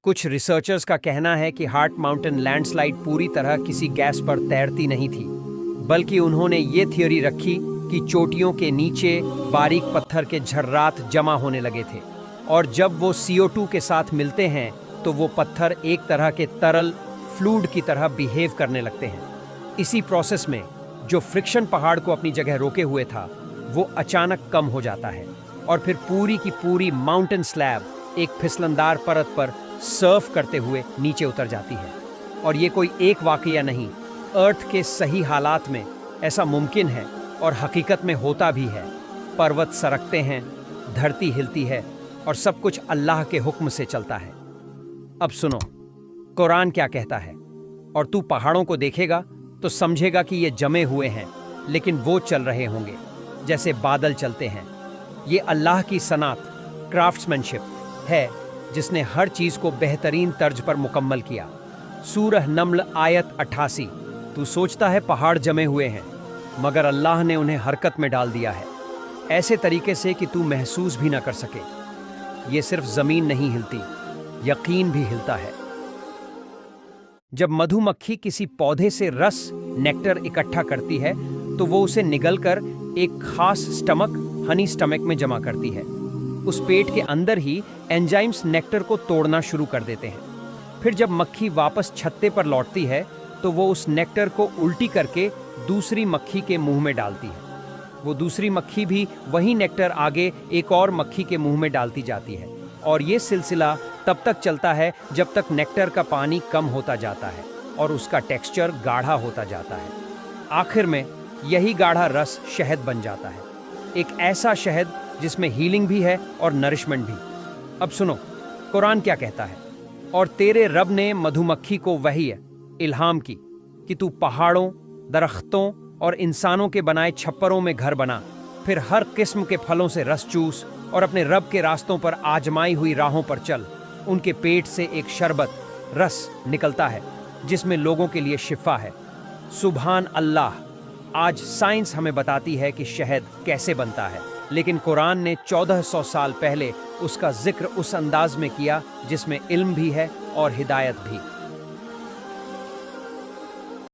कुछ रिसर्चर्स का कहना है कि हार्ट माउंटेन लैंडस्लाइड पूरी तरह किसी गैस पर तैरती नहीं थी, बल्कि उन्होंने ये थियोरी रखी कि चोटियों के नीचे बारीक पत्थर के झर्रात जमा होने लगे थे, और जब वो CO2 के साथ मिलते हैं तो वो पत्थर एक तरह के तरल फ्लूइड की तरह बिहेव करने लगते हैं। इसी प्रोसेस में जो फ्रिक्शन पहाड़ को अपनी जगह रोके हुए था, वो अचानक कम हो जाता है, और फिर पूरी की पूरी माउंटेन स्लैब एक फिसलनदार परत पर सर्फ करते हुए नीचे उतर जाती है। और ये कोई एक वाकया नहीं, अर्थ के सही हालात में ऐसा मुमकिन है और हकीकत में होता भी है। पर्वत सरकते हैं, धरती हिलती है, और सब कुछ अल्लाह के हुक्म से चलता है। अब सुनो, कुरान क्या कहता है, और तू पहाड़ों को देखेगा तो समझेगा कि ये जमे हुए हैं, लेकिन वो चल रहे होंगे जैसे बादल चलते हैं। ये अल्लाह की सनात, क्राफ्ट्समैनशिप है, जिसने हर चीज़ को बेहतरीन तर्ज पर मुकम्मल किया। सूरह नम्ल आयत 88। तू सोचता है पहाड़ जमे हुए हैं, मगर अल्लाह ने उन्हें हरकत में डाल दिया है, ऐसे तरीके से कि तू महसूस भी ना कर सके। ये सिर्फ ज़मीन नहीं हिलती, यकीन भी हिलता है। जब मधुमक्खी किसी पौधे से रस, नेक्टर इकट्ठा करती है तो वो उसे निगलकर एक खास स्टमक, हनी स्टमक में जमा करती है। उस पेट के अंदर ही एंजाइम्स नेक्टर को तोड़ना शुरू कर देते हैं। फिर जब मक्खी वापस छत्ते पर लौटती है तो वो उस नेक्टर को उल्टी करके दूसरी मक्खी के मुंह में डालती है। वो दूसरी मक्खी भी वही नेक्टर आगे एक और मक्खी के मुंह में डालती जाती है, और ये सिलसिला तब तक चलता है जब तक नेक्टर का पानी कम होता जाता है और उसका टेक्सचर गाढ़ा होता जाता है। आखिर में यही गाढ़ा रस शहद बन जाता है, एक ऐसा शहद जिसमें हीलिंग भी है और नरिशमेंट भी। अब सुनो, कुरान क्या कहता है। और तेरे रब ने मधुमक्खी को वही इल्हाम की कि तू पहाड़ों, दरख्तों और इंसानों के बनाए छप्परों में घर बना, फिर हर किस्म के फलों से रस चूस और अपने रब के रास्तों पर आजमाई हुई राहों पर चल। उनके पेट से एक शरबत, रस निकलता है जिसमें लोगों के लिए शिफा है। सुभान अल्लाह। आज साइंस हमें बताती है कि शहद कैसे बनता है, लेकिन कुरान ने 1400 साल पहले उसका जिक्र उस अंदाज में किया जिसमें इल्म भी है और हिदायत भी।